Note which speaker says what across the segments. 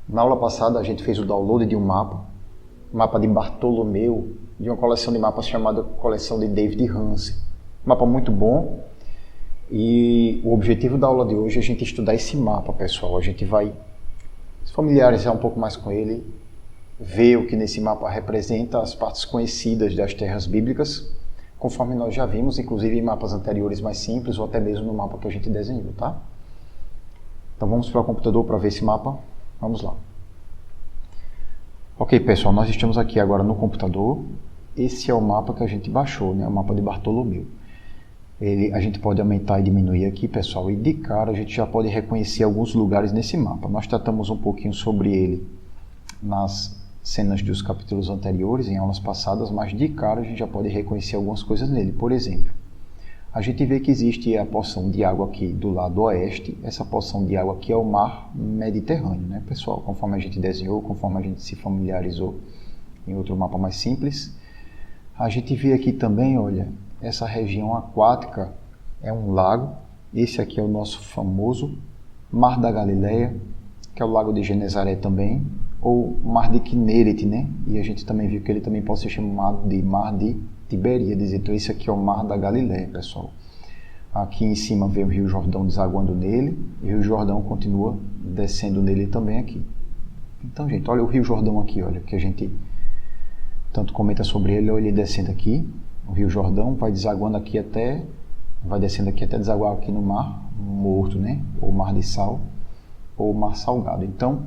Speaker 1: Na aula passada a gente fez o download de um mapa de Bartolomeu, de uma coleção de mapas chamada Coleção de David Hansen. Mapa muito bom, e o objetivo da aula de hoje é a gente estudar esse mapa, pessoal. A gente vai se familiarizar um pouco mais com ele, ver o que nesse mapa representa as partes conhecidas das terras bíblicas, conforme nós já vimos, inclusive em mapas anteriores mais simples, ou até mesmo no mapa que a gente desenhou, tá? Então vamos para o computador para ver esse mapa. Vamos lá. Ok, pessoal, nós estamos aqui agora no computador. Esse é o mapa que a gente baixou, né? O mapa de Bartolomeu. A gente pode aumentar e diminuir aqui, pessoal, e de cara a gente já pode reconhecer alguns lugares nesse mapa. Nós tratamos um pouquinho sobre ele nas cenas dos capítulos anteriores, em aulas passadas, mas de cara a gente já pode reconhecer algumas coisas nele. Por exemplo, a gente vê que existe a porção de água aqui do lado oeste. Essa porção de água aqui é o mar Mediterrâneo, né, pessoal? Conforme a gente desenhou, conforme a gente se familiarizou em outro mapa mais simples. A gente vê aqui também, olha, essa região aquática é um lago. Esse aqui é o nosso famoso Mar da Galileia, que é o lago de Genezaré também, ou Mar de Quinerete, né? E a gente também viu que ele também pode ser chamado de Mar de Tiberíades. Então esse aqui é o Mar da Galileia, pessoal. Aqui em cima vem o Rio Jordão desaguando nele, e o Rio Jordão continua descendo nele também aqui. Então, gente, olha o Rio Jordão aqui, olha, que a gente tanto comenta sobre ele, olha ele descendo aqui. O Rio Jordão vai desaguando aqui vai descendo aqui até desaguar aqui no Mar Morto, né? Ou Mar de Sal, ou Mar Salgado. Então,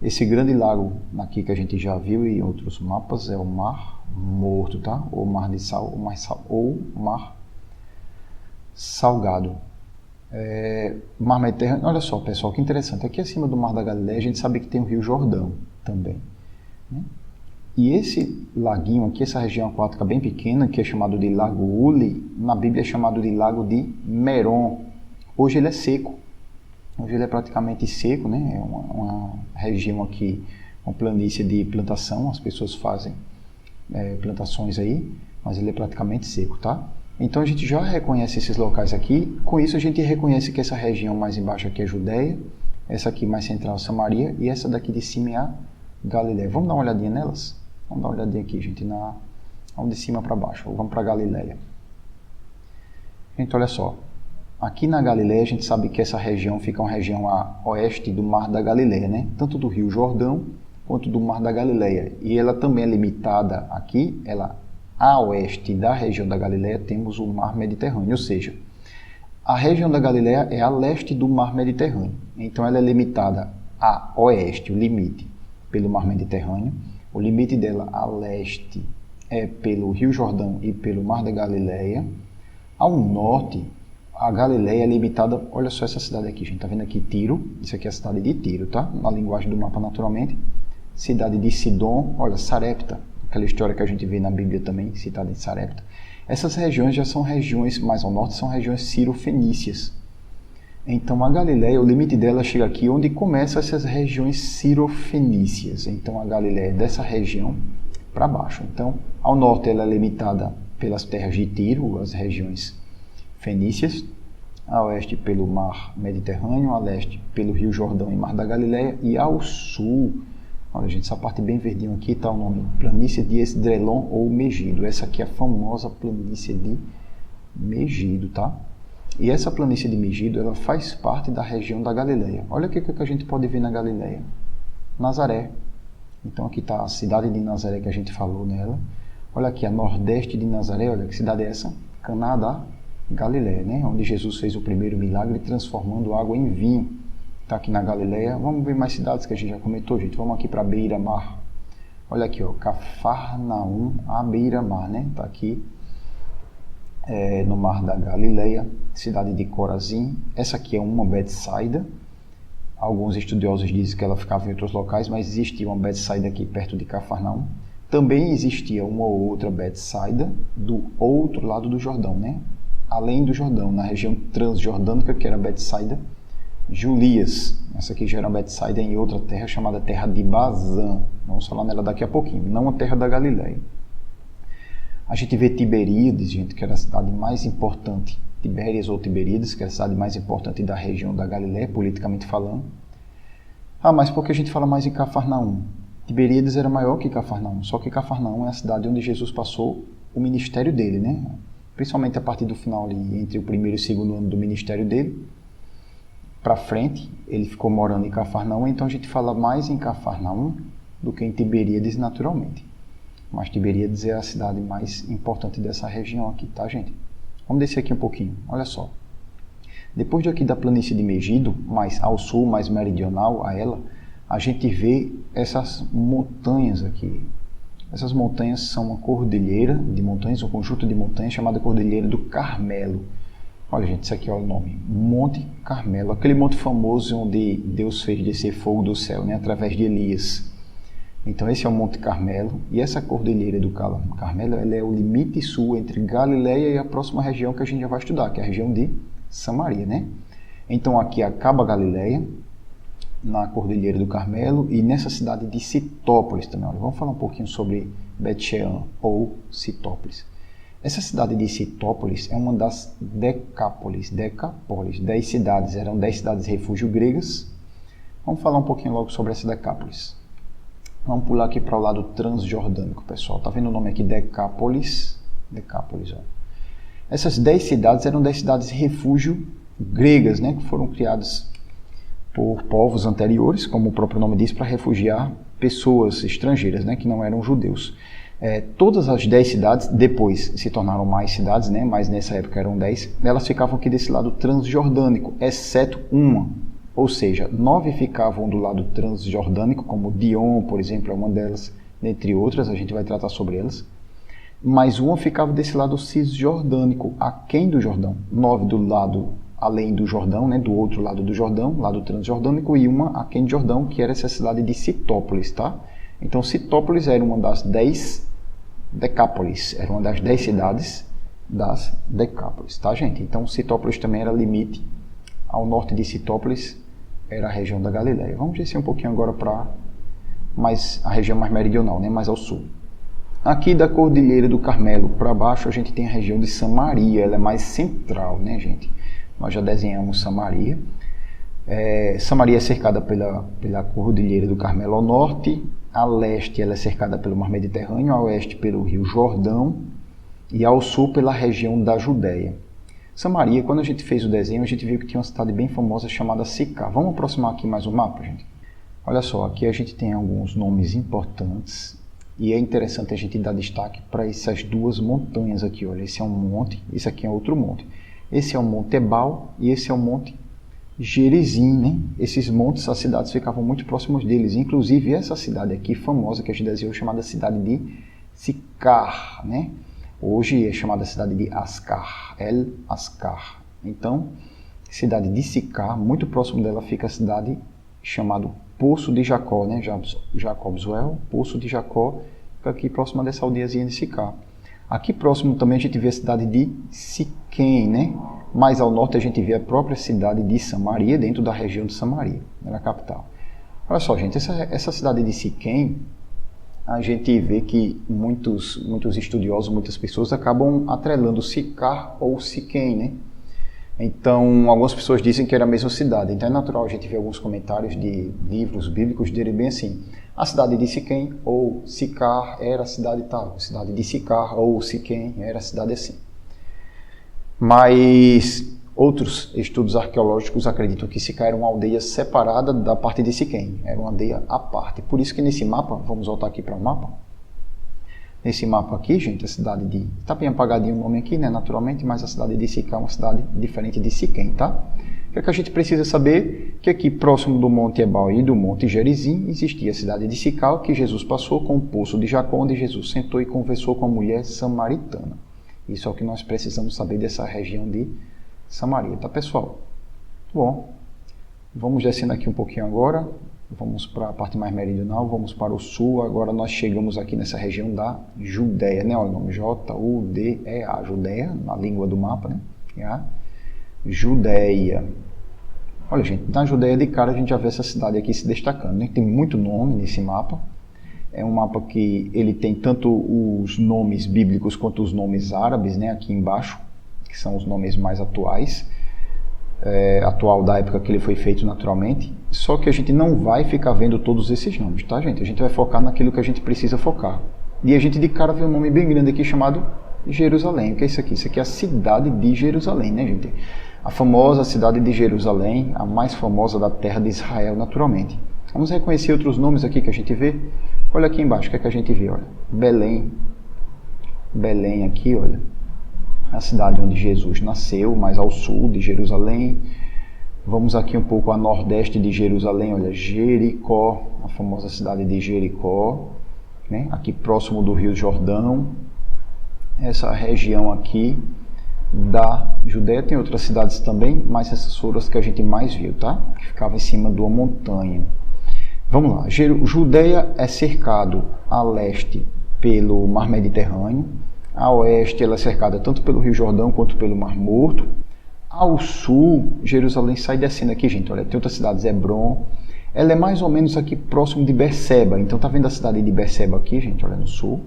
Speaker 1: esse grande lago aqui que a gente já viu em outros mapas é o Mar Morto, tá? Ou Mar de Sal, ou Mar Salgado. Mar Mediterrâneo, olha só, pessoal, que interessante. Aqui acima do Mar da Galileia a gente sabe que tem o Rio Jordão também, né? E esse laguinho aqui, essa região aquática bem pequena, que é chamado de Lago Uli, na Bíblia é chamado de Lago de Merom. Hoje ele é seco. Hoje ele é praticamente seco, né? É uma região aqui, uma planície de plantação, as pessoas fazem plantações aí, mas ele é praticamente seco, tá? Então a gente já reconhece esses locais aqui. Com isso a gente reconhece que essa região mais embaixo aqui é Judeia, essa aqui mais central é Samaria, e essa daqui de cima é a Galileia. Vamos dar uma olhadinha nelas? Vamos dar uma olhadinha aqui, gente, vamos de cima para baixo. Vamos para a Galileia. Gente, olha só. Aqui na Galileia a gente sabe que essa região fica uma região a oeste do Mar da Galileia, né? Tanto do Rio Jordão quanto do Mar da Galileia. E ela também é limitada aqui, a oeste da região da Galileia temos o Mar Mediterrâneo, ou seja, a região da Galileia é a leste do Mar Mediterrâneo. Então ela é limitada a oeste, o limite, pelo Mar Mediterrâneo. O limite dela a leste é pelo Rio Jordão e pelo Mar da Galileia. Ao norte, a Galileia é limitada, olha só essa cidade aqui, gente, tá vendo aqui Tiro? Isso aqui é a cidade de Tiro, tá? Na linguagem do mapa, naturalmente. Cidade de Sidom, olha, Sarepta, aquela história que a gente vê na Bíblia também, citada em Sarepta. Essas regiões já são regiões mais ao norte, são regiões cirofenícias. Então a Galileia, o limite dela chega aqui onde começam essas regiões cirofenícias. Então a Galileia é dessa região para baixo. Então ao norte ela é limitada pelas terras de Tiro, as regiões fenícias, a oeste pelo Mar Mediterrâneo, a leste pelo Rio Jordão e Mar da Galileia, e ao sul, olha gente, essa parte bem verdinha aqui está o nome Planície de Esdrelon ou Megido. Essa aqui é a famosa Planície de Megido, tá? E essa planície de Megido, ela faz parte da região da Galileia. Olha o que a gente pode ver na Galileia. Nazaré. Então aqui está a cidade de Nazaré que a gente falou nela. Olha aqui a nordeste de Nazaré, olha que cidade é essa? Caná da Galileia, né? Onde Jesus fez o primeiro milagre transformando água em vinho. Está aqui na Galileia. Vamos ver mais cidades que a gente já comentou, gente. Vamos aqui para Beira-Mar. Olha aqui, ó, Cafarnaum, a Beira-Mar, né? Está aqui no Mar da Galileia, cidade de Corazim. Essa aqui é uma Betsaida. Alguns estudiosos dizem que ela ficava em outros locais, mas existia uma Betsaida aqui perto de Cafarnaum. Também existia uma ou outra Betsaida do outro lado do Jordão, né? Além do Jordão, na região transjordânica, que era Betsaida Julias. Essa aqui já era Betsaida em outra terra chamada Terra de Bazã. Vamos falar nela daqui a pouquinho, não a Terra da Galileia. A gente vê Tiberíades, gente, que era a cidade mais importante, Tibérias ou Tiberíades, que era a cidade mais importante da região da Galileia, politicamente falando. Ah, mas por que a gente fala mais em Cafarnaum? Tiberíades era maior que Cafarnaum, só que Cafarnaum é a cidade onde Jesus passou o ministério dele, né? Principalmente a partir do final ali, entre o primeiro e o segundo ano do ministério dele, para frente, ele ficou morando em Cafarnaum, então a gente fala mais em Cafarnaum do que em Tiberíades naturalmente. Mas Tiberíades é a cidade mais importante dessa região aqui, tá, gente? Vamos descer aqui um pouquinho, olha só. Depois de aqui da planície de Megido, mais ao sul, mais meridional a ela, a gente vê essas montanhas aqui. Essas montanhas são uma cordilheira de montanhas, um conjunto de montanhas chamada Cordilheira do Carmelo. Olha, gente, isso aqui é o nome, Monte Carmelo, aquele monte famoso onde Deus fez descer fogo do céu, né, através de Elias. Então esse é o Monte Carmelo, e essa Cordilheira do Carmelo, ela é o limite sul entre Galileia e a próxima região que a gente já vai estudar, que é a região de Samaria, né? Então aqui acaba Galileia, na Cordilheira do Carmelo, e nessa cidade de Citópolis também. Olha, vamos falar um pouquinho sobre Bet-Shean ou Citópolis. Essa cidade de Citópolis é uma das Decápolis, 10 cidades, eram 10 cidades refúgio gregas. Vamos falar um pouquinho logo sobre essa Decápolis. Vamos pular aqui para o lado transjordânico, pessoal. Tá vendo o nome aqui, Decápolis? Decápolis, ó. Essas 10 cidades eram 10 cidades refúgio gregas, né, que foram criadas por povos anteriores, como o próprio nome diz, para refugiar pessoas estrangeiras, né, que não eram judeus. Todas as 10 cidades, depois se tornaram mais cidades, né, mas nessa época eram 10, elas ficavam aqui desse lado transjordânico, exceto uma. Ou seja, 9 ficavam do lado transjordânico, como Dion, por exemplo, é uma delas, dentre outras, a gente vai tratar sobre elas. Mas uma ficava desse lado cisjordânico, aquém do Jordão. 9 do lado além do Jordão, né, do outro lado do Jordão, lado transjordânico, e uma aquém do Jordão, que era essa cidade de Citópolis, tá? Então, Citópolis era uma das 10 Decápolis, era uma das 10 cidades das Decápolis, tá, gente? Então, Citópolis também era limite. Ao norte de Citópolis era a região da Galileia. Vamos descer um pouquinho agora para a região mais meridional, né, mais ao sul. Aqui da Cordilheira do Carmelo para baixo, a gente tem a região de Samaria, ela é mais central, né, gente? Nós já desenhamos Samaria. Samaria é cercada pela Cordilheira do Carmelo ao norte, a leste ela é cercada pelo Mar Mediterrâneo, a oeste pelo Rio Jordão e ao sul pela região da Judéia. Samaria, quando a gente fez o desenho, a gente viu que tinha uma cidade bem famosa chamada Sicar. Vamos aproximar aqui mais o mapa, gente? Olha só, aqui a gente tem alguns nomes importantes e é interessante a gente dar destaque para essas duas montanhas aqui. Olha, esse é um monte, esse aqui é outro monte. Esse é o Monte Ebal e esse é o Monte Gerizim, né? Esses montes, as cidades ficavam muito próximas deles. Inclusive, essa cidade aqui, famosa, que a gente desenhou, chamada cidade de Sicar, né? Hoje é chamada cidade de Ascar, El Ascar. Então, cidade de Sicar, muito próximo dela fica a cidade chamada Poço de Jacó, né? Jacobzuel, Poço de Jacó, fica aqui próxima dessa aldeiazinha de Sicar. Aqui próximo também a gente vê a cidade de Siquém, né? Mais ao norte a gente vê a própria cidade de Samaria, dentro da região de Samaria, na capital. Olha só, gente, essa cidade de Siquém, a gente vê que muitos estudiosos, muitas pessoas acabam atrelando Sicar ou Siquém, né? Então, algumas pessoas dizem que era a mesma cidade. Então, é natural a gente ver alguns comentários de livros bíblicos dizerem bem assim: a cidade de Siquém ou Sicar era a cidade tal, a cidade de Sicar ou Siquém era a cidade assim. Mas outros estudos arqueológicos acreditam que Sicar era uma aldeia separada da parte de Siquém, era uma aldeia à parte. Por isso que nesse mapa, vamos voltar aqui para o mapa. Nesse mapa aqui, gente, a cidade de... Está bem apagadinho o nome aqui, né, naturalmente, mas a cidade de Sicar é uma cidade diferente de Siquém, tá? O que é que a gente precisa saber? Que aqui próximo do Monte Ebal e do Monte Gerizim existia a cidade de Sicar, que Jesus passou com o Poço de Jacó, onde Jesus sentou e conversou com a mulher samaritana. Isso é o que nós precisamos saber dessa região de Samaria, tá, pessoal? Bom, vamos descendo aqui um pouquinho agora. Vamos para a parte mais meridional, vamos para o sul. Agora nós chegamos aqui nessa região da Judéia, né? Olha o nome, J-U-D-E-A, Judéia, na língua do mapa, né? A Judéia. Olha, gente, na Judéia de cara a gente já vê essa cidade aqui se destacando, né? Tem muito nome nesse mapa. É um mapa que ele tem tanto os nomes bíblicos quanto os nomes árabes, né? Aqui embaixo, que são os nomes mais atuais. atual da época que ele foi feito naturalmente, só que a gente não vai ficar vendo todos esses nomes, tá, gente? A gente vai focar naquilo que a gente precisa focar. E a gente de cara vê um nome bem grande aqui chamado Jerusalém. O que é isso aqui? Isso aqui é a cidade de Jerusalém, né, gente? A famosa cidade de Jerusalém, a mais famosa da terra de Israel, naturalmente. Vamos reconhecer outros nomes aqui que a gente vê. Olha aqui embaixo, o que é que a gente vê? Olha, Belém. Belém aqui, olha. A cidade onde Jesus nasceu, mais ao sul de Jerusalém. Vamos aqui um pouco a nordeste de Jerusalém, olha, Jericó, a famosa cidade de Jericó, né? Aqui próximo do Rio Jordão. Essa região aqui da Judéia, tem outras cidades também, mas essas foram as que a gente mais viu, tá? Que ficava em cima de uma montanha. Vamos lá, Judéia é cercado a leste pelo Mar Mediterrâneo, a oeste ela é cercada tanto pelo Rio Jordão quanto pelo Mar Morto. Ao sul, Jerusalém sai descendo aqui, gente, olha, tem outras cidades, Hebron, ela é mais ou menos aqui próximo de Berseba, então tá vendo a cidade de Berseba aqui, gente, olha, no sul,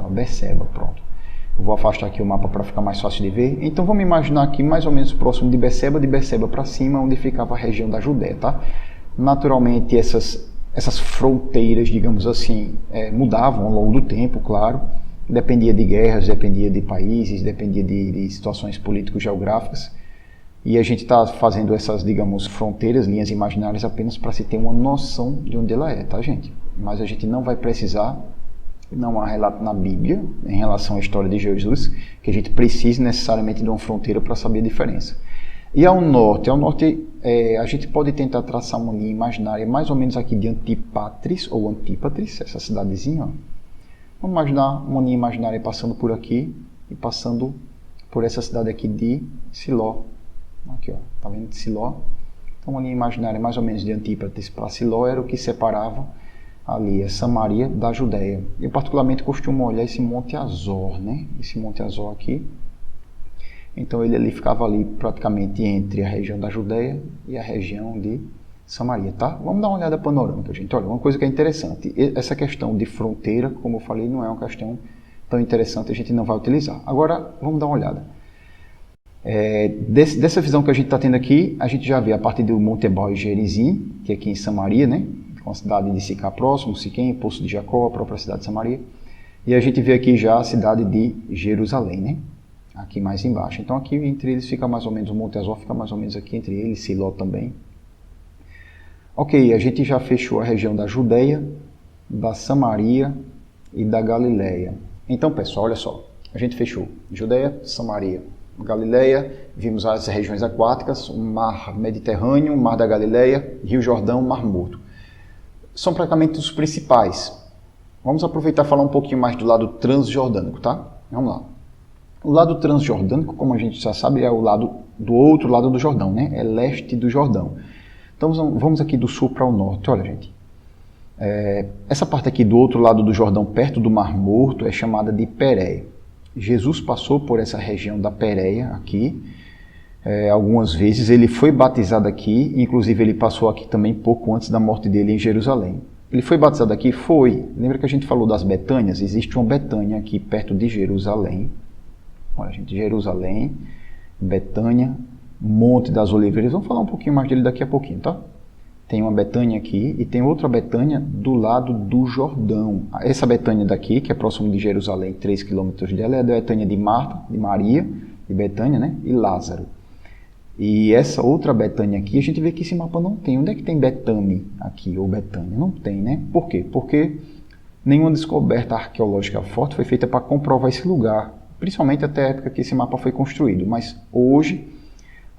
Speaker 1: Berseba, pronto. Eu vou afastar aqui o mapa para ficar mais fácil de ver. Então vamos imaginar aqui mais ou menos próximo de Berseba para cima, onde ficava a região da Judéia, tá? Naturalmente essas fronteiras, digamos assim, mudavam ao longo do tempo, claro. Dependia de guerras, dependia de países, dependia de situações político-geográficas. E a gente está fazendo essas, digamos, fronteiras, linhas imaginárias apenas para se ter uma noção de onde ela é, tá, gente? Mas a gente não vai precisar, não há relato na Bíblia, em relação à história de Jesus, que a gente precise necessariamente de uma fronteira para saber a diferença. E ao norte a gente pode tentar traçar uma linha imaginária mais ou menos aqui de Antípatris, ou Antípatris, essa cidadezinha, ó. Vamos imaginar uma linha imaginária passando por aqui e passando por essa cidade aqui de Siló. Aqui, ó, tá vendo Siló? Então, uma linha imaginária mais ou menos de Antípatris para Siló era o que separava ali a Samaria da Judéia. Eu particularmente costumo olhar esse Monte Azor, né? Esse Monte Azor aqui. Então ele ali ficava ali praticamente entre a região da Judéia e a região de Samaria, tá? Vamos dar uma olhada panorâmica, gente. Olha, uma coisa que é interessante, essa questão de fronteira, como eu falei, não é uma questão tão interessante, a gente não vai utilizar. Agora, vamos dar uma olhada. Dessa visão que a gente está tendo aqui, a gente já vê a partir do Monte Ebal e Gerizim, que é aqui em Samaria, né? Com a cidade de Sicá próximo, Siquém, Poço de Jacó, a própria cidade de Samaria. E a gente vê aqui já a cidade de Jerusalém, né? Aqui mais embaixo. Então aqui entre eles fica mais ou menos, o Monte Azor fica mais ou menos aqui entre eles, Siló também. Ok, a gente já fechou a região da Judéia, da Samaria e da Galileia. Então, pessoal, olha só, a gente fechou Judéia, Samaria, Galileia, vimos as regiões aquáticas, o Mar Mediterrâneo, o Mar da Galileia, Rio Jordão, Mar Morto. São praticamente os principais. Vamos aproveitar e falar um pouquinho mais do lado transjordânico, tá? Vamos lá. O lado transjordânico, como a gente já sabe, é o lado do outro lado do Jordão, né? É leste do Jordão. Então vamos aqui do sul para o norte. Olha, gente. Essa parte aqui do outro lado do Jordão, perto do Mar Morto, é chamada de Pérea. Jesus passou por essa região da Pérea aqui. Algumas vezes ele foi batizado aqui, inclusive ele passou aqui também pouco antes da morte dele em Jerusalém. Ele foi batizado aqui? Foi. Lembra que a gente falou das Betânias? Existe uma Betânia aqui perto de Jerusalém. Olha, gente, Jerusalém, Betânia, Monte das Oliveiras. Vamos falar um pouquinho mais dele daqui a pouquinho, tá? Tem uma Betânia aqui e tem outra Betânia do lado do Jordão. Essa Betânia daqui, que é próximo de Jerusalém, 3 quilômetros dela, é a Betânia de Marta, de Maria, de Betânia, né? E Lázaro. E essa outra Betânia aqui, a gente vê que esse mapa não tem. Onde é que tem Betânia aqui, ou Betânia? Não tem, né? Por quê? Porque nenhuma descoberta arqueológica forte foi feita para comprovar esse lugar, principalmente até a época que esse mapa foi construído. Mas hoje,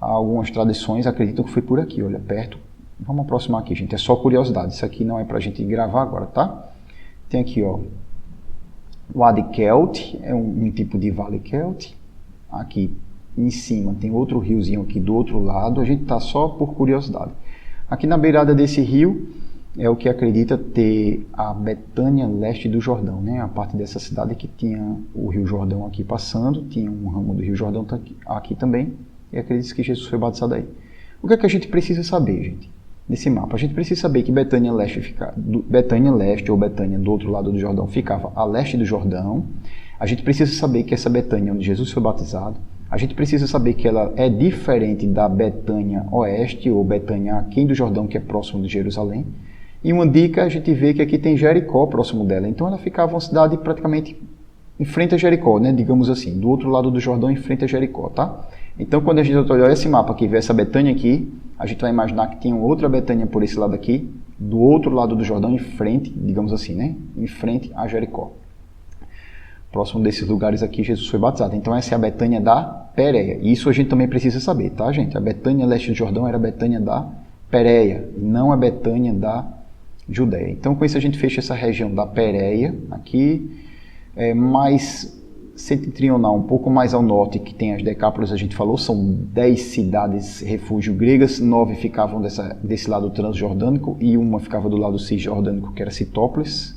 Speaker 1: algumas tradições acreditam que foi por aqui, olha, perto. Vamos aproximar aqui, gente. É só curiosidade. Isso aqui não é para a gente gravar agora, tá? Tem aqui, ó, o Wadi Kelt, é um tipo de vale Kelt. Aqui em cima tem outro riozinho aqui do outro lado. A gente tá só por curiosidade. Aqui na beirada desse rio é o que acredita ter a Betânia leste do Jordão, né? A parte dessa cidade que tinha o Rio Jordão aqui passando, tinha um ramo do Rio Jordão aqui também, e acredita que Jesus foi batizado aí. O que é que a gente precisa saber, gente, nesse mapa? A gente precisa saber que Betânia leste ou Betânia do outro lado do Jordão ficava a leste do Jordão. A gente precisa saber que essa Betânia onde Jesus foi batizado, A gente precisa saber que ela é diferente da Betânia Oeste, ou Betânia aquém do Jordão, que é próximo de Jerusalém. E uma dica, a gente vê que aqui tem Jericó próximo dela. Então ela ficava uma cidade praticamente em frente a Jericó, né? Digamos assim, do outro lado do Jordão, em frente a Jericó, tá? Então quando a gente olhar esse mapa aqui e ver essa Betânia aqui, a gente vai imaginar que tem outra Betânia por esse lado aqui, do outro lado do Jordão, em frente, digamos assim, né? Em frente a Jericó. Próximo desses lugares aqui, Jesus foi batizado. Então essa é a Betânia da Pérea. E isso a gente também precisa saber, tá, gente? A Betânia leste do Jordão era a Betânia da Pérea, não a Betânia da Judéia. Então com isso a gente fecha essa região da Pérea aqui, mais setentrional, um pouco mais ao norte, que tem as Decápolis, a gente falou, são 10 cidades refúgio gregas, 9 ficavam desse lado transjordânico e uma ficava do lado cisjordânico, que era Citópolis.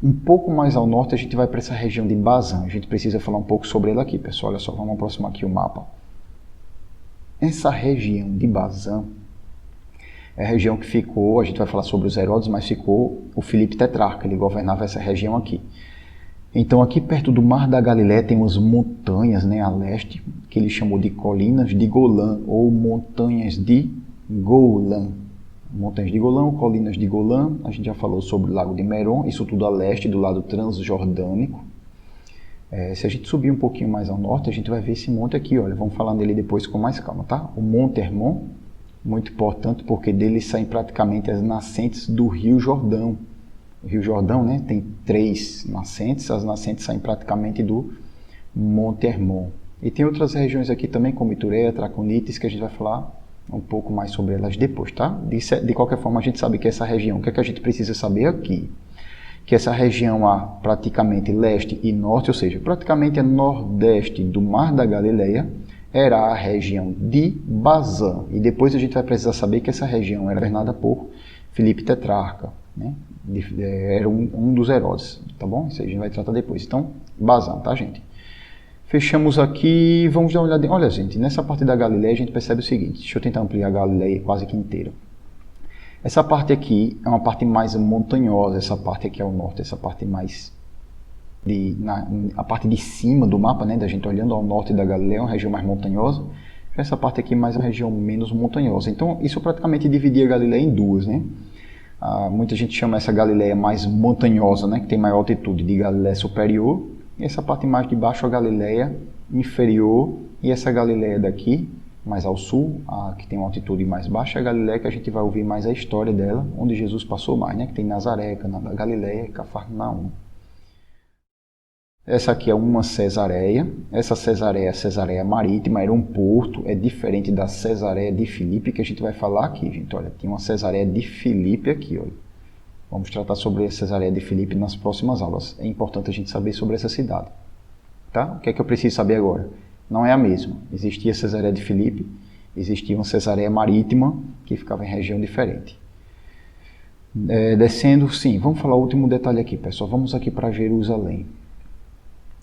Speaker 1: Um pouco mais ao norte a gente vai para essa região de Bazã, a gente precisa falar um pouco sobre ela aqui, pessoal, olha só, vamos aproximar aqui o mapa. Essa região de Bazã é a região que ficou, a gente vai falar sobre os Herodes, mas ficou o Filipe Tetrarca, ele governava essa região aqui. Então aqui perto do Mar da Galileia tem umas montanhas, né, a leste, que ele chamou de colinas de Golã, ou montanhas de Golã. Montanhas de Golã ou colinas de Golã, a gente já falou sobre o Lago de Meron, isso tudo a leste, do lado transjordânico. Se a gente subir um pouquinho mais ao norte, a gente vai ver esse monte aqui, olha, vamos falar nele depois com mais calma, tá? O Monte Hermon, muito importante porque dele saem praticamente as nascentes do Rio Jordão. O Rio Jordão, né, tem 3 nascentes, as nascentes saem praticamente do Monte Hermon. E tem outras regiões aqui também, como Itureia, Traconites, que a gente vai falar um pouco mais sobre elas depois, tá? De qualquer forma, a gente sabe que essa região, o que é que a gente precisa saber aqui? Que essa região praticamente leste e norte, ou seja, praticamente a nordeste do Mar da Galileia, era a região de Bazã. E depois a gente vai precisar saber que essa região era governada por Filipe Tetrarca, né? Era um dos Herodes, tá bom? Isso aí a gente vai tratar depois. Então, Bazã, tá, gente? Fechamos aqui, vamos dar uma olhada. Olha, gente, nessa parte da Galileia a gente percebe o seguinte, deixa eu tentar ampliar a Galileia quase que inteira. Essa parte aqui é uma parte mais montanhosa, essa parte aqui ao norte, essa parte mais a parte de cima do mapa, né, da gente olhando ao norte da Galileia, é uma região mais montanhosa. Essa parte aqui mais uma região menos montanhosa. Então, isso praticamente dividia a Galileia em duas, né? Muita gente chama essa Galileia mais montanhosa, né, que tem maior altitude, de Galileia superior. E essa parte mais de baixo, a Galileia inferior. E essa Galileia daqui, mais ao sul, que tem uma altitude mais baixa, é a Galileia que a gente vai ouvir mais a história dela, onde Jesus passou mais, né, que tem Nazaré, Caná da Galileia e Cafarnaum. Essa aqui é uma Cesareia. Essa Cesareia é a Cesareia Marítima, era um porto, é diferente da Cesareia de Filipe, que a gente vai falar aqui, gente. Olha, tem uma Cesareia de Filipe aqui, olha. Vamos tratar sobre a Cesareia de Filipe nas próximas aulas. É importante a gente saber sobre essa cidade. Tá? O que é que eu preciso saber agora? Não é a mesma. Existia a Cesareia de Filipe, existia uma Cesareia Marítima, que ficava em região diferente. Descendo, sim, vamos falar o último detalhe aqui, pessoal. Vamos aqui para Jerusalém.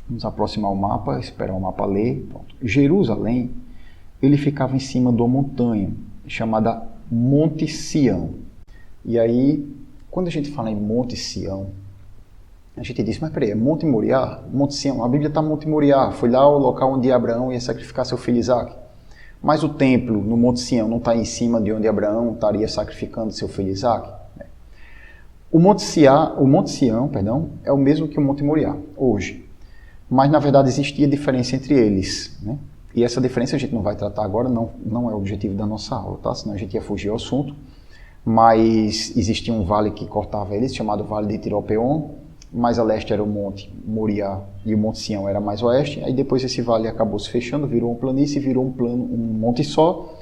Speaker 1: Vamos aproximar o mapa, esperar o mapa ler. Pronto. Jerusalém, ele ficava em cima de uma montanha, chamada Monte Sião. E aí, quando a gente fala em Monte Sião, a gente diz, mas peraí, é Monte Moriá? Monte Sião, a Bíblia está Monte Moriá, foi lá o local onde Abraão ia sacrificar seu filho Isaque. Mas o templo no Monte Sião não está em cima de onde Abraão estaria sacrificando seu filho Isaque? O Monte Sião, é o mesmo que o Monte Moriá, hoje. Mas, na verdade, existia diferença entre eles, né? E essa diferença a gente não vai tratar agora, não é o objetivo da nossa aula, tá? Senão a gente ia fugir ao assunto. Mas existia um vale que cortava eles, chamado Vale de Tiropeon. Mais a leste era o Monte Moriá e o Monte Sião era mais oeste. Aí depois esse vale acabou se fechando, virou uma planície, virou um monte só.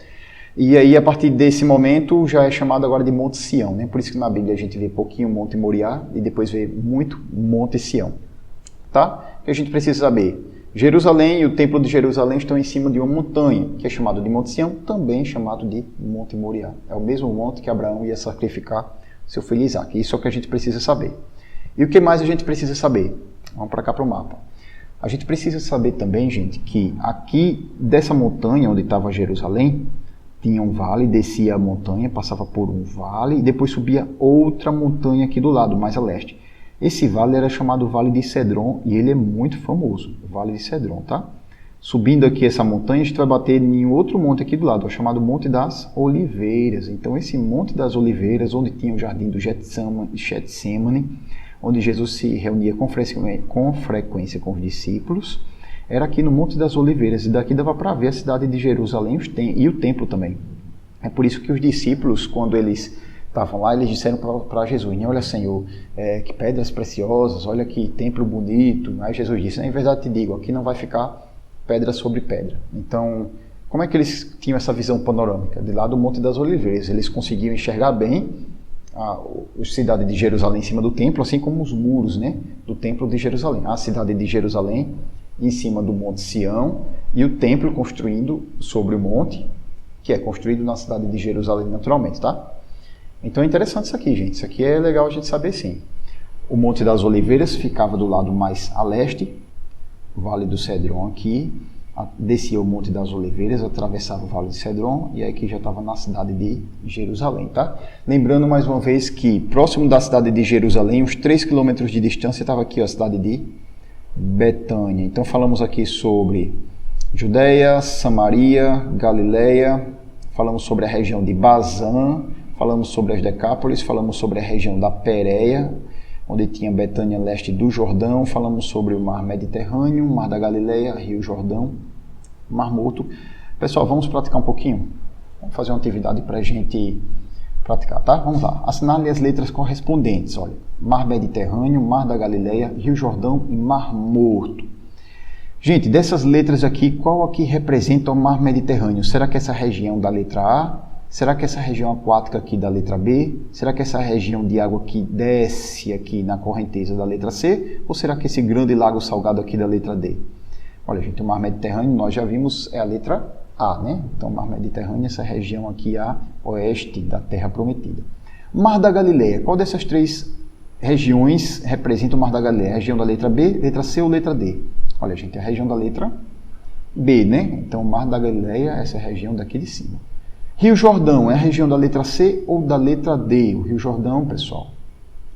Speaker 1: E aí, a partir desse momento, já é chamado agora de Monte Sião, né? Por isso que na Bíblia a gente vê pouquinho Monte Moriá e depois vê muito Monte Sião. Tá? O que a gente precisa saber? Jerusalém e o Templo de Jerusalém estão em cima de uma montanha, que é chamado de Monte Sião, também chamado de Monte Moriá. É o mesmo monte que Abraão ia sacrificar seu filho Isaque. Isso é o que a gente precisa saber. E o que mais a gente precisa saber? Vamos para cá para o mapa. A gente precisa saber também, gente, que aqui dessa montanha onde estava Jerusalém, tinha um vale, descia a montanha, passava por um vale e depois subia outra montanha aqui do lado, mais a leste. Esse vale era chamado Vale de Cedron e ele é muito famoso, o Vale de Cedron, tá? Subindo aqui essa montanha, a gente vai bater em outro monte aqui do lado, chamado Monte das Oliveiras. Então, esse Monte das Oliveiras, onde tinha o Jardim do Getsemane, onde Jesus se reunia com frequência com os discípulos, era aqui no Monte das Oliveiras. E daqui dava para ver a cidade de Jerusalém e o templo também. É por isso que os discípulos, quando eles estavam lá, eles disseram para Jesus, olha, Senhor, que pedras preciosas, olha que templo bonito. Aí Jesus disse, em verdade te digo, aqui não vai ficar pedra sobre pedra. Então, como é que eles tinham essa visão panorâmica? De lá do Monte das Oliveiras, eles conseguiam enxergar bem a cidade de Jerusalém em cima do templo, assim como os muros, né, do templo de Jerusalém. A cidade de Jerusalém em cima do Monte Sião e o templo construindo sobre o monte, que é construído na cidade de Jerusalém naturalmente, tá? Então é interessante isso aqui, gente. Isso aqui é legal a gente saber sim. O Monte das Oliveiras ficava do lado mais a leste, o Vale do Cedron aqui, descia o Monte das Oliveiras, atravessava o Vale do Cedron e aí aqui já estava na cidade de Jerusalém, tá? Lembrando mais uma vez que próximo da cidade de Jerusalém, uns 3 quilômetros de distância, estava aqui ó, a cidade de Betânia. Então falamos aqui sobre Judeia, Samaria, Galileia, falamos sobre a região de Bazã, falamos sobre as Decápolis, falamos sobre a região da Pérea, onde tinha Betânia, leste do Jordão, falamos sobre o Mar Mediterrâneo, Mar da Galileia, Rio Jordão, Mar Morto. Pessoal, vamos praticar um pouquinho? Vamos fazer uma atividade para a gente praticar, tá? Vamos lá. Assinale as letras correspondentes, olha. Mar Mediterrâneo, Mar da Galileia, Rio Jordão e Mar Morto. Gente, dessas letras aqui, qual aqui representa o Mar Mediterrâneo? Será que essa região da letra A? Será que essa região aquática aqui da letra B? Será que essa região de água que desce aqui na correnteza da letra C? Ou será que esse grande lago salgado aqui da letra D? Olha, gente, o Mar Mediterrâneo, nós já vimos, é a letra A, né? Então, o Mar Mediterrâneo, essa região aqui a oeste da Terra Prometida. Mar da Galileia, qual dessas três regiões representa o Mar da Galileia? A região da letra B, letra C ou letra D? Olha, gente, é a região da letra B, né? Então, o Mar da Galileia, essa é a região daqui de cima. Rio Jordão é a região da letra C ou da letra D? O Rio Jordão, pessoal,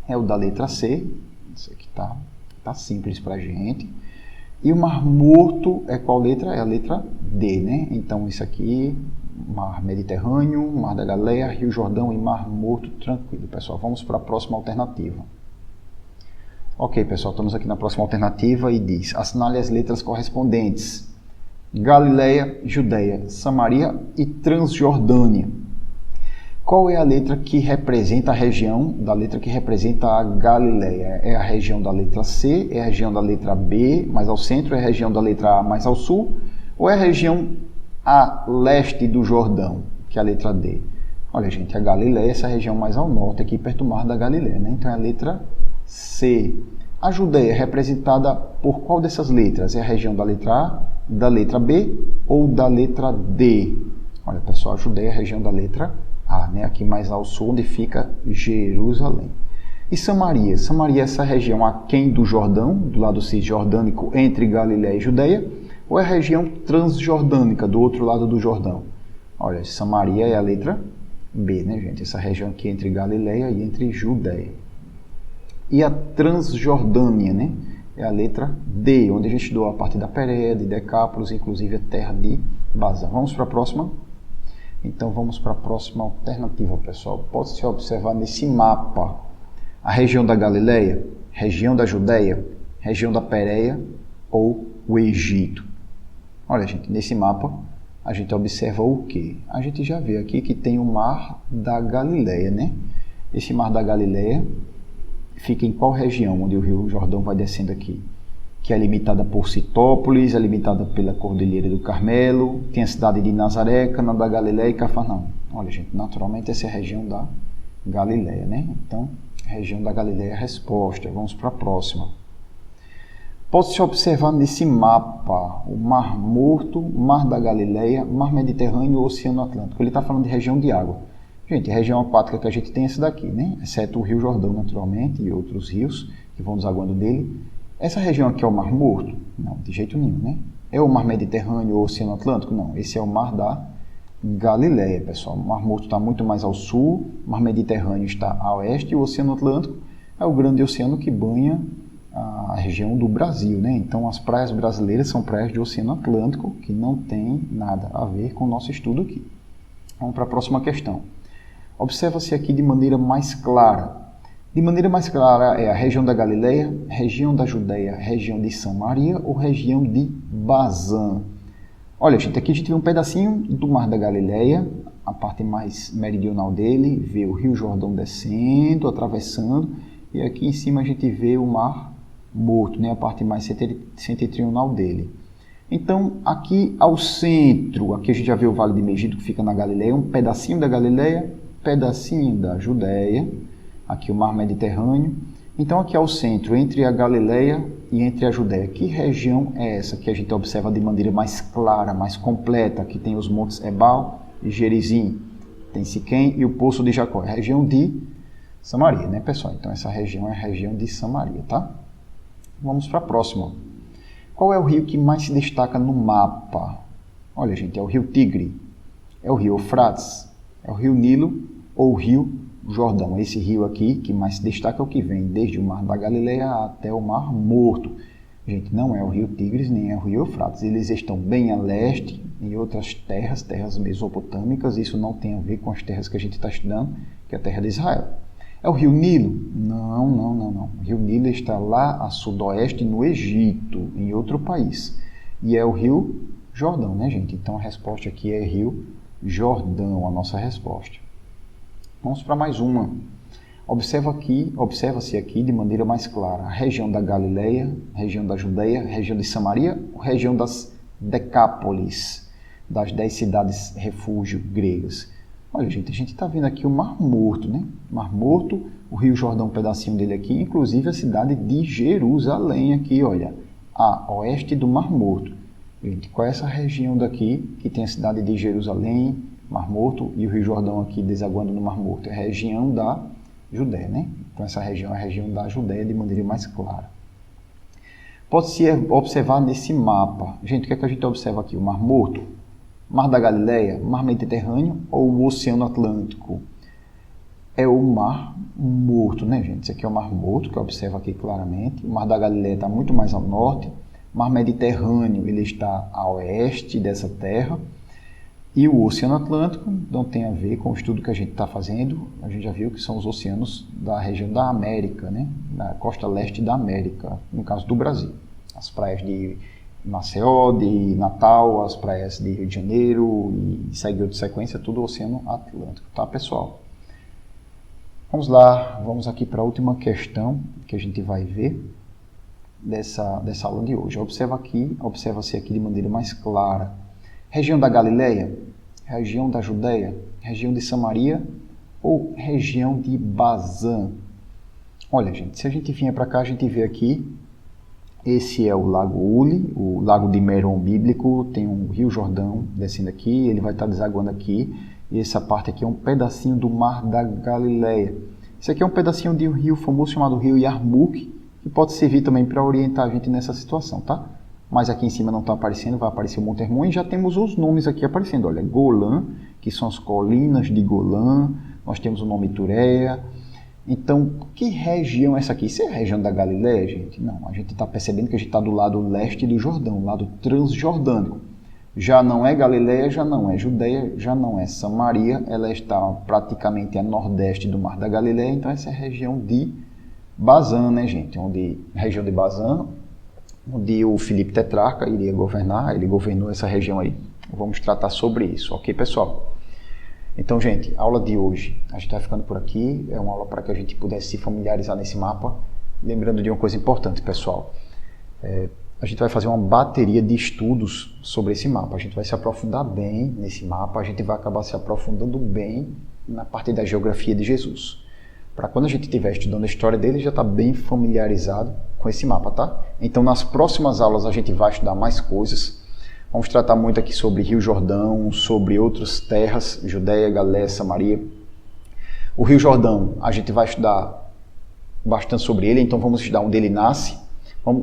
Speaker 1: é o da letra C. Isso aqui tá simples para a gente. E o Mar Morto é qual letra? É a letra D, né? Então, isso aqui, Mar Mediterrâneo, Mar da Galileia, Rio Jordão e Mar Morto, tranquilo, pessoal. Vamos para a próxima alternativa. Ok, pessoal, estamos aqui na próxima alternativa e diz, assinale as letras correspondentes. Galileia, Judeia, Samaria e Transjordânia. Qual é a letra que representa a região da letra que representa a Galileia? É a região da letra C, é a região da letra B, mais ao centro, é a região da letra A, mais ao sul, ou é a região a leste do Jordão, que é a letra D? Olha, gente, a Galileia é essa região mais ao norte, aqui perto do Mar da Galileia, né? Então é a letra C. A Judeia é representada por qual dessas letras? É a região da letra A, da letra B ou da letra D? Olha, pessoal, a Judeia é a região da letra A, né? Aqui mais ao sul, onde fica Jerusalém. E Samaria? Samaria é essa região aquém do Jordão, do lado cisjordânico entre Galileia e Judeia, ou é a região transjordânica, do outro lado do Jordão? Olha, Samaria é a letra B, né, gente? Essa região aqui entre Galileia e entre Judeia. E a Transjordânia, né? É a letra D, onde a gente estudou a parte da Pérea, de Decápolis, inclusive a terra de Bazã. Vamos para a próxima? Então vamos para a próxima alternativa, pessoal. Pode-se observar nesse mapa a região da Galileia, região da Judeia, região da Pérea ou o Egito. Olha, gente, nesse mapa a gente observa o quê? A gente já vê aqui que tem o Mar da Galileia, né? Esse Mar da Galileia fica em qual região, onde o Rio Jordão vai descendo aqui? Que é limitada por Citópolis, é limitada pela Cordilheira do Carmelo, tem a cidade de Nazaré, Cana da Galileia e Cafarnaum. Olha, gente, naturalmente essa é a região da Galileia, né? Então, a região da Galileia é a resposta. Vamos para a próxima. Pode-se observar nesse mapa o Mar Morto, Mar da Galileia, Mar Mediterrâneo e o Oceano Atlântico. Ele está falando de região de água. Gente, a região aquática que a gente tem é essa daqui, né? Exceto o Rio Jordão, naturalmente, e outros rios que vão desaguando dele. Essa região aqui é o Mar Morto? Não, de jeito nenhum, né? É o Mar Mediterrâneo ou o Oceano Atlântico? Não, esse é o Mar da Galileia, pessoal. O Mar Morto está muito mais ao sul, o Mar Mediterrâneo está a oeste e o Oceano Atlântico é o grande oceano que banha a região do Brasil, né? Então as praias brasileiras são praias do Oceano Atlântico, que não tem nada a ver com o nosso estudo aqui. Vamos para a próxima questão. Observa-se aqui de maneira mais clara. De maneira mais clara é a região da Galileia, região da Judeia, região de Samaria ou região de Bazã. Olha, gente, aqui a gente vê um pedacinho do Mar da Galileia, a parte mais meridional dele, vê o Rio Jordão descendo, atravessando, e aqui em cima a gente vê o Mar Morto, né, a parte mais setentrional dele. Então, aqui ao centro, aqui a gente já vê o Vale de Megido, que fica na Galileia, um pedacinho da Galileia, pedacinho da Judeia, aqui o Mar Mediterrâneo. Então, aqui ao centro, entre a Galileia e entre a Judeia, que região é essa que a gente observa de maneira mais clara, mais completa? Aqui tem os montes Ebal e Gerizim, tem Siquém e o Poço de Jacó, é a região de Samaria, né, pessoal? Então, essa região é a região de Samaria, tá? Vamos para a próxima. Qual é o rio que mais se destaca no mapa? Olha, gente, é o rio Tigre, é o rio Eufrates, é o rio Nilo ou o rio Jordão. Esse rio aqui que mais se destaca é o que vem desde o Mar da Galileia até o Mar Morto. Gente, não é o rio Tigres nem é o rio Eufrates. Eles estão bem a leste, em outras terras, terras mesopotâmicas. Isso não tem a ver com as terras que a gente está estudando, que é a terra de Israel. É o rio Nilo? Não. O rio Nilo está lá a sudoeste, no Egito, em outro país. E é o rio Jordão, né, gente? Então a resposta aqui é rio Jordão, a nossa resposta. Vamos para mais uma. Observa-se aqui de maneira mais clara a região da Galileia, região da Judeia, região de Samaria, região das Decápolis, das 10 cidades refúgio gregas. Olha, gente, a gente está vendo aqui o Mar Morto, né? Mar Morto, o Rio Jordão, um pedacinho dele aqui, inclusive a cidade de Jerusalém aqui, olha, a oeste do Mar Morto. Gente, qual é essa região daqui que tem a cidade de Jerusalém, Mar Morto e o Rio Jordão aqui desaguando no Mar Morto? É a região da Judéia, né? Então essa região é a região da Judéia de maneira mais clara. Pode-se observar nesse mapa. Gente, o que é que a gente observa aqui? O Mar Morto, Mar da Galileia, Mar Mediterrâneo ou o Oceano Atlântico? É o Mar Morto, né, gente? Esse aqui é o Mar Morto, que observa aqui claramente. O Mar da Galileia está muito mais ao norte. Mar Mediterrâneo, ele está a oeste dessa terra. E o Oceano Atlântico não tem a ver com o estudo que a gente está fazendo. A gente já viu que são os oceanos da região da América, né? Da costa leste da América, no caso do Brasil. As praias de Maceió, de Natal, as praias de Rio de Janeiro e segue outra sequência, tudo o Oceano Atlântico, tá, pessoal? Vamos lá, vamos aqui para a última questão que a gente vai ver dessa aula de hoje. Observa-se aqui de maneira mais clara. Região da Galileia, região da Judeia, região de Samaria ou região de Bazã? Olha, gente, se a gente vier para cá, a gente vê aqui, esse é o Lago Uli, o Lago de Meron bíblico, tem um Rio Jordão descendo aqui, ele vai estar desaguando aqui, e essa parte aqui é um pedacinho do Mar da Galileia. Esse aqui é um pedacinho de um rio famoso chamado Rio Yarmouk, que pode servir também para orientar a gente nessa situação, tá? Mas aqui em cima não está aparecendo, vai aparecer o Monte Hermon e já temos os nomes aqui aparecendo. Olha, Golã, que são as colinas de Golã, nós temos o nome Tureia. Então, que região é essa aqui? Isso é a região da Galileia, gente? Não, a gente está percebendo que a gente está do lado leste do Jordão, lado transjordânico. Já não é Galileia, já não é Judeia, já não é Samaria, ela está praticamente a nordeste do Mar da Galileia, então essa é a região de Bazã, né, gente? Região de Bazã, onde o Filipe Tetrarca iria governar, ele governou essa região aí. Vamos tratar sobre isso, ok, pessoal? Então, gente, a aula de hoje, a gente vai ficando por aqui, é uma aula para que a gente pudesse se familiarizar nesse mapa, lembrando de uma coisa importante, pessoal, a gente vai fazer uma bateria de estudos sobre esse mapa, a gente vai se aprofundar bem nesse mapa, a gente vai acabar se aprofundando bem na parte da geografia de Jesus. Para quando a gente estiver estudando a história dele, já está bem familiarizado com esse mapa, tá? Então, nas próximas aulas a gente vai estudar mais coisas. Vamos tratar muito aqui sobre Rio Jordão, sobre outras terras, Judeia, Galileia, Samaria. O Rio Jordão, a gente vai estudar bastante sobre ele, então vamos estudar onde ele nasce.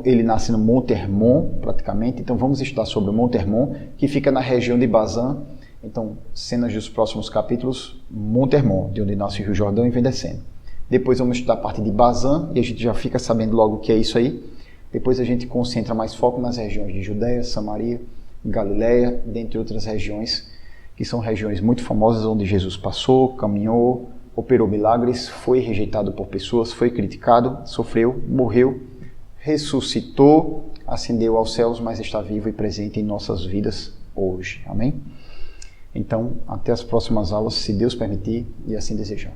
Speaker 1: Ele nasce no Monte Hermon, praticamente, então vamos estudar sobre o Monte Hermon, que fica na região de Bazã. Então, cenas dos próximos capítulos, Monte Hermon, de onde nasce o Rio Jordão e vem descendo. Depois vamos estudar a parte de Bazã, e a gente já fica sabendo logo o que é isso aí. Depois a gente concentra mais foco nas regiões de Judéia, Samaria, Galileia, dentre outras regiões, que são regiões muito famosas, onde Jesus passou, caminhou, operou milagres, foi rejeitado por pessoas, foi criticado, sofreu, morreu, ressuscitou, ascendeu aos céus, mas está vivo e presente em nossas vidas hoje. Amém? Então, até as próximas aulas, se Deus permitir e assim desejar.